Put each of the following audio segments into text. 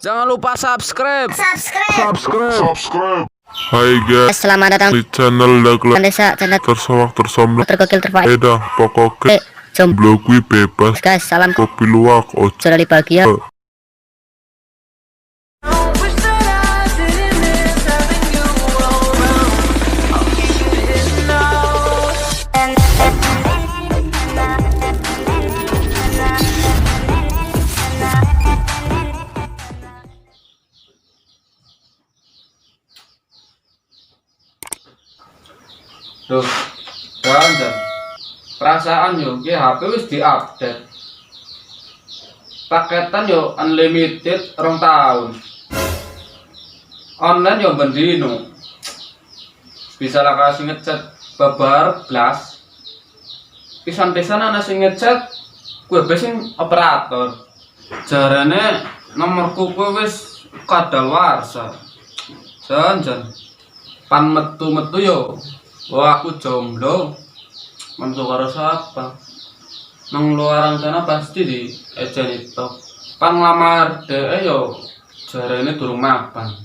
Jangan lupa subscribe. Hai guys, Selamat datang di channel Dagla desa channel tersombong tergokil terbaik. dah pokoknya Jomblo blog gue bebas guys, salam kopi luwak ojo dari bahagia. Duh, dan perasaan yo, HP wis diupdate. Paketan yo unlimited 2 tahun. Online yo bendino. Bisa lah kasih ngechat babar blas. Pisan-pisan ana sing ngechat kuwi sing operator. Jarane nomorku kuwi wis kadaluarsa. Jan pan metu-metu yo. Wah, aku jomblo. Mantu karo siapa? Nang luaran sana pasti di ejen itu. Pan ngelamar dhek yo jarene durung mapan.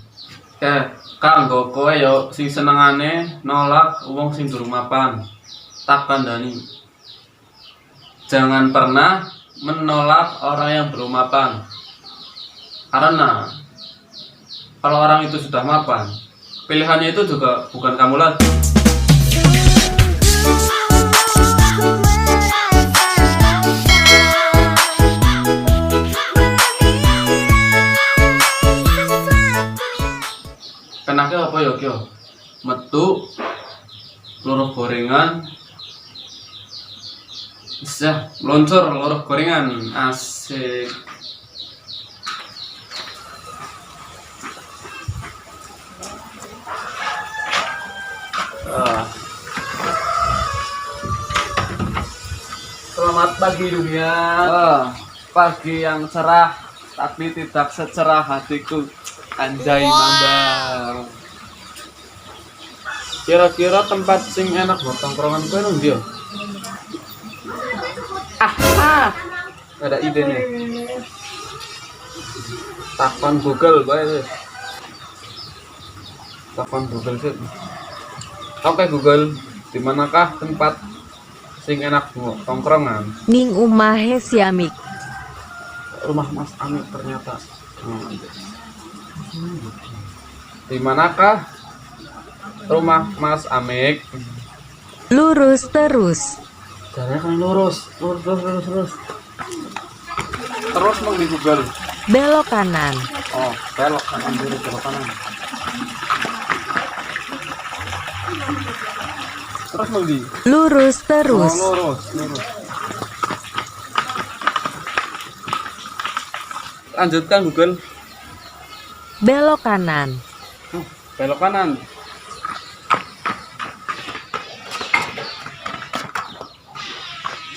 Kanggo kowe yo sing senengane nolak wong sing durung mapan. Tak kandhani. Jangan pernah menolak orang yang belum mapan. Karena kalau orang itu sudah mapan, pilihannya itu juga bukan kamu lagi. Kenake apa yo kyo? Metu loro gorengan. Bisa meluncur loro gorengan. Asik. Selamat pagi dunia. Pagi yang cerah tapi tidak secerah hatiku. Anjay nambah. Kira-kira tempat sing enak buat tongkrongan kowe nang ndi yo? Ada ide nih. Takon Google bae. Takon Google sih. Oke Google, di manakah tempat sing enak buat tongkrongan? Ning umahe si Amik. Rumah Mas Amik ternyata. Di manakah rumah Mas Amik? Lurus terus. Caranya kan lurus. Terus mau di Google. Belok kanan. Oh, belok kanan dulu, belok kanan. Terus mau di. Lurus terus. Oh, lurus. Lanjutkan Google. Belok kanan. Belok kanan.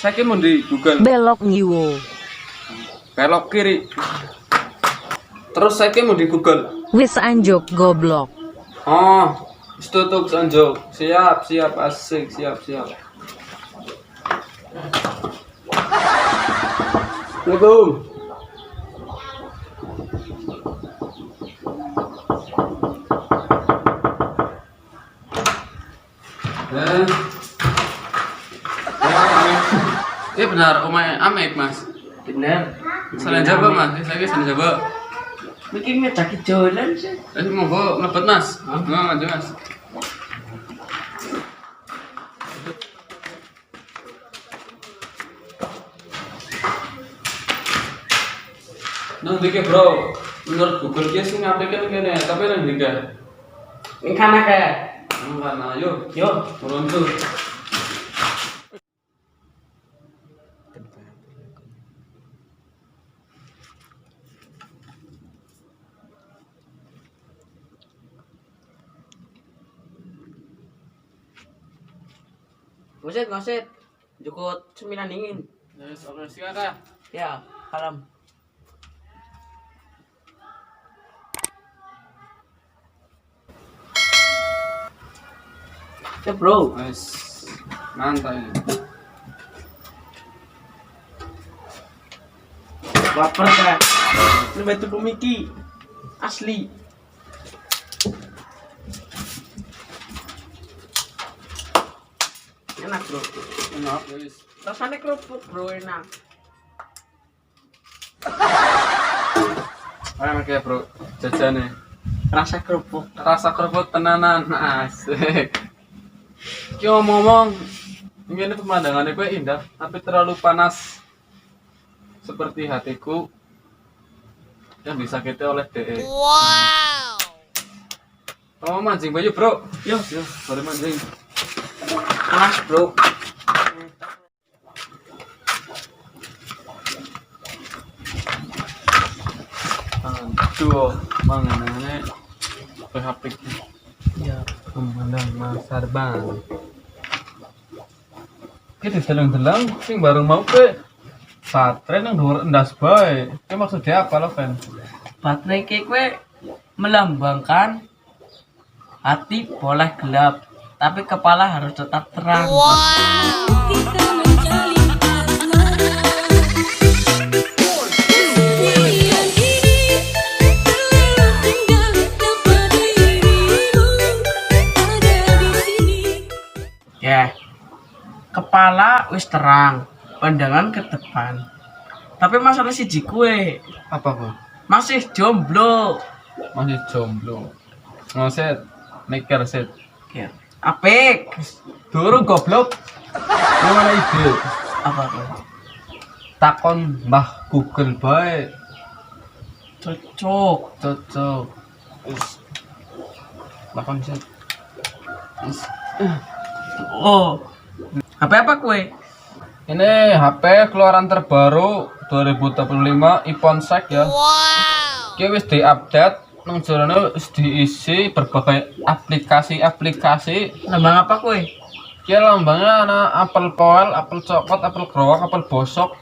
Saya mau di Google. Belok ngiwo. Belok kiri. Terus saya mau di Google. Wis anjuk goblok. Oh, tutup anjuk. Siap, asik, siap. Assalamualaikum. Iya benar, Omah Amek Mas. Bener. Salah jawab Mas, saya salah jawab. Mungkin ngecaki jalan sih. Monggo mlebet Mas. Maju Mas. Nang dike bro, menurut Google ki sing aplikasi kene, tapi nang dike. Ning kana kae. Mana ayo, Yo, turun tuh. ngoset. Jukut 9 dingin. Yes, oke silakan. Ya, halam. Ya, bro. Wes. Mantap ini. Lapar kan? Ini batu pemiki. Asli. Enak bro. Enak wis. Rasanya kerupuk bro enak. Enak ya bro, jajane. Rasa kerupuk. Rasa kerupuk tenanan, asik. Ki ngomong, ini pemandangannya gue indah, tapi terlalu panas. Seperti hatiku yang disakiti oleh DE. Wow. Oh mancing baju bro, yo, boleh mancing. Panas bro. Aduh, manganane PHP Ya. pemandangan Masar Bang. Kita deleng-deleng sing bareng mau ke baterai nang dhuwur endas bae. Ki maksudnya apa lo, Fen? Baterai kayak kue melambangkan hati boleh gelap, tapi kepala harus tetap terang. Kita menjalin asmara. Impian ini telah tinggal tanpa dirimu ada di sini. Ya, kepala wis terang, pandangan ke depan. Tapi masalah si kue Apa kok? masih jomblo. Masih jomblo. Ngoset, mikir set. Ya, apik. Durung goblok. Lu mana ide? Apa tuh? Takon Mbah Google bae. Cocok. Wis. Takon set. Wis. Oh, HP apa kue? Ini HP keluaran terbaru 2025 iPhone 6 ya. Wow. Ki wis diupdate nang jarane wis diisi berbagai aplikasi. Lambang apa kue? Ki lambangnya ana apel poel, apel coklat, apel growak, apel bosok.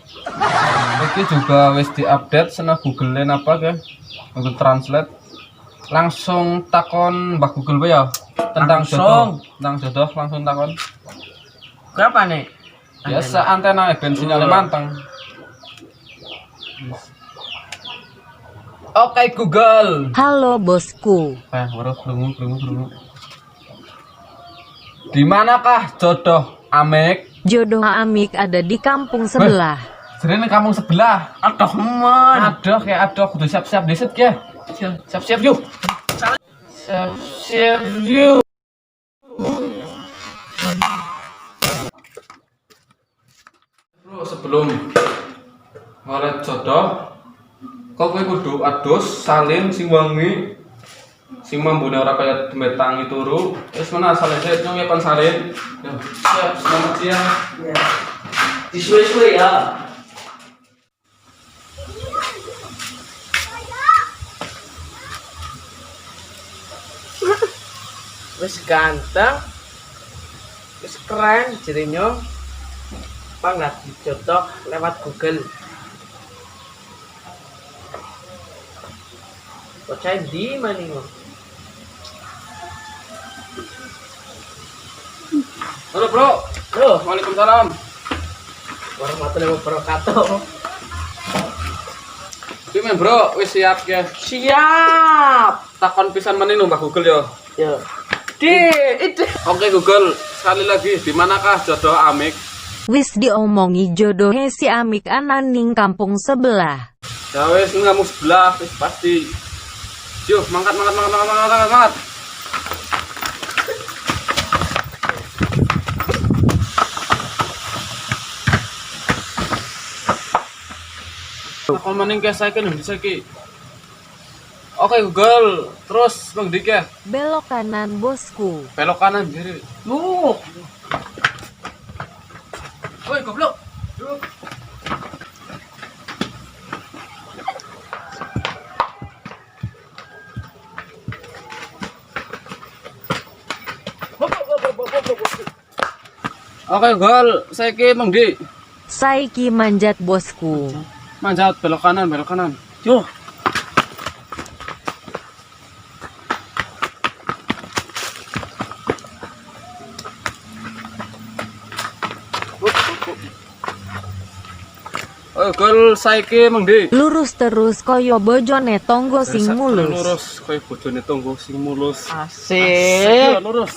Iki juga wis diupdate sana Google-in apa ya? Google Translate. Langsung takon Mbak Google bae ya tentang Langsung. jodoh. Tentang jodoh langsung takon. Kue apa nih? Biasa antena bensinnya manteng. Oke Google. Halo bosku. Krungu. Di manakah jodoh Amek? Jodoh Amik ada di kampung sebelah. Jadi kampung sebelah. Aduh man. Aduh, kudu siap-siap disit ya. Siap-siap yuk. Siap-siap yuk. Bro, sebelum ngoret jodoh, kau kudu adus salin sing wangi, sing mambune ora kaya demetangi turu. Wis mana salin sik nyong ya salin. Yo, siap, selamat siang. Ya. Disuwe-suwe ya. Wis ganteng, wis keren jadinya. Apa nggak dijodoh lewat Google? Percaya di mana nih? Halo bro. Loh, Waalaikumsalam. warahmatullahi wabarakatuh. Pimen bro, wis siap ya. Siap. Takon pisan meneh Mbak Google yo. Yo. Oke Google, sekali lagi di manakah jodoh Amik? Wis diomongi jodohnya si Amik ananing kampung sebelah. Ya wis ngamu sebelah wis pasti. Yuk, mangkat. Takon maning ke saiki nang saiki. Oke Google, terus Bang Dik ya. Belok kanan bosku. Belok kanan kiri. Lu. Woi goblok. Oke Google, saiki Bang Dik. Saiki manjat bosku. Manjat belok kanan. Yo. Gol saiki Mang Di. Lurus terus koyo bojone tonggo sing mulus. Lurus koyo bojone tonggo sing mulus. Asik. Lurus.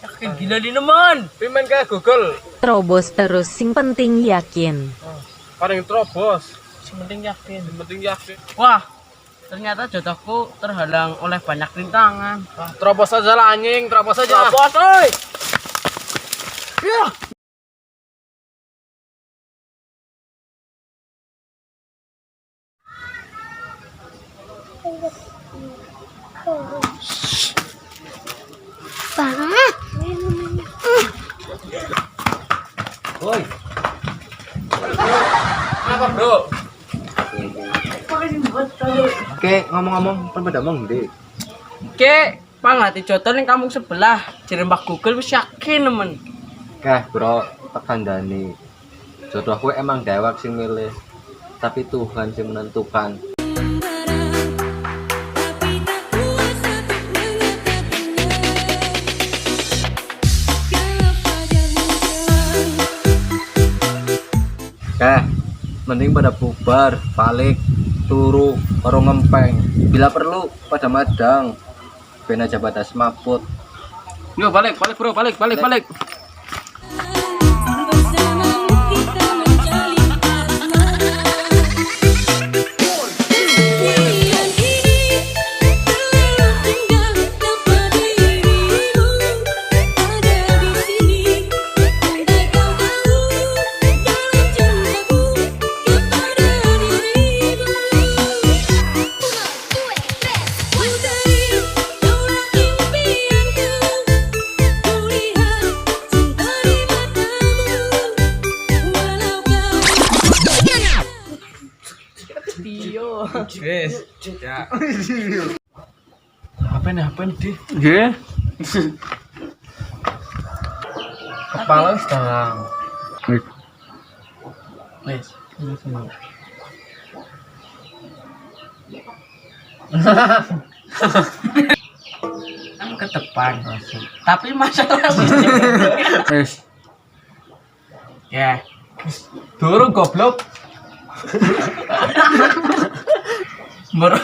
Yakin gila di nemen. Pimen kae Google. Terobos terus sing penting yakin. Paling terobos. Yang penting yakin. Yang penting yakin. Wah, ternyata jodohku terhalang oleh banyak rintangan. Terobos aja lah anjing, terobos aja. Terobos, oi. Ya. Woi. Apa, Bro? Oke, ngomong-ngomong, kan pada mong Di. Oke, panglati jodoh ning kampung sebelah. Jerembak Google wis yakin nemen. Keh, bro, tekan Dani. Jodoh aku emang dewek sing milih, tapi Tuhan sing menentukan. Tapi tak kuasa untuk mengatakannya. Kalau padamu jauh. Keh, mending pada bubar, balik, turu, karo ngempeng. Bila perlu pada madang. Ben aja batas maput. Yo balik Bro, balik. Bersamamu kita menjalin asmara. Impian ini telah tinggal tanpa dirimu. Ada di sini, andai kau tahu dalam cintaku kepada dirimu. Putri, daulah impianku. Kulihat cinta di matamu, walau kau Wes. Ya. Apa nih Di? Nggih. Kepala sekarang. Wes. Kan ke depan. Tapi masalah Wes. ya. Durung goblok. Baru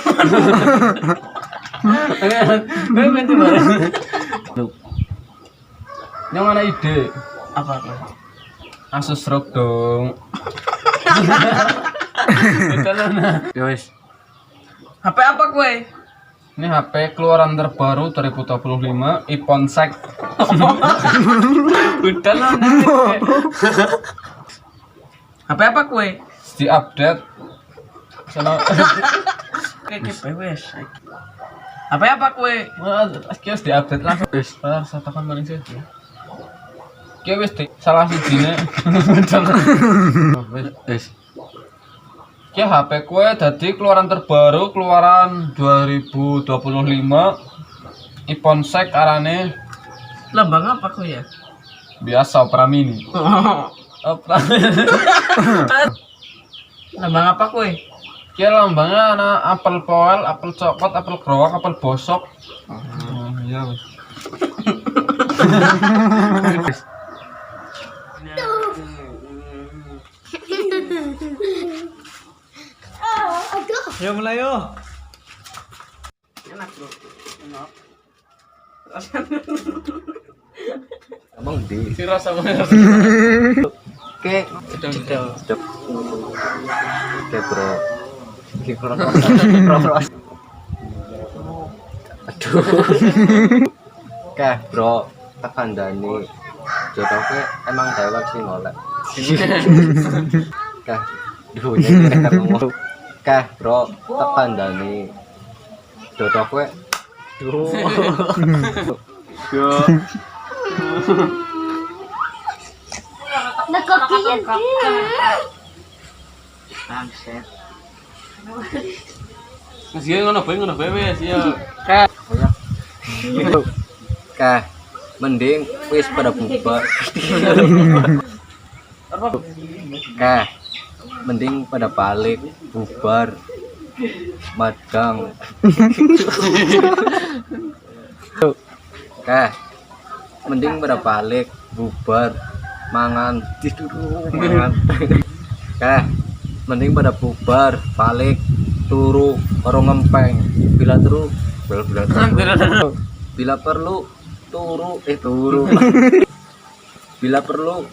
Yang mana ide? apa? Asus rock dong. Ya wes. HP apa gue? Ini HP keluaran terbaru 2025 iPhone 6. Udah lah. HP apa gue? Di update. Sono. Kayak wes. HP apa gue? Wah, kios di update langsung. Wis, saya tekan maning sih. Ki wis salah sijine. Wis. Ki HP kue dadi keluaran terbaru keluaran 2025 iPhone 6 arane Lambang apa gue ya? biasa Opera Mini. Opera. Lambang apa gue? Ki lambangnya ana apel poel, apel coklat, apel growak, apel bosok. Iya wis. Ya mulai yo. Enak bro. Enak. Emang Di. Si rasa Oke, sedang. stop. Oke, bro. Oke, bro. Aduh. Oke, bro, tekan Dani. Jodohku emang dewek sih ngolek. Oke, duh, nyanyi kan ngomong. Oke, bro, tekan Dani. Jodohku duh. Yo. Bangset. Mas iki ngono bae wis ya. Oke, mending wis pada bubar. Oke, mending pada balik bubar madang. Oke, mending pada balik bubar mangan mangan mending pada bubar balik turu karo ngempeng bila perlu turu bila perlu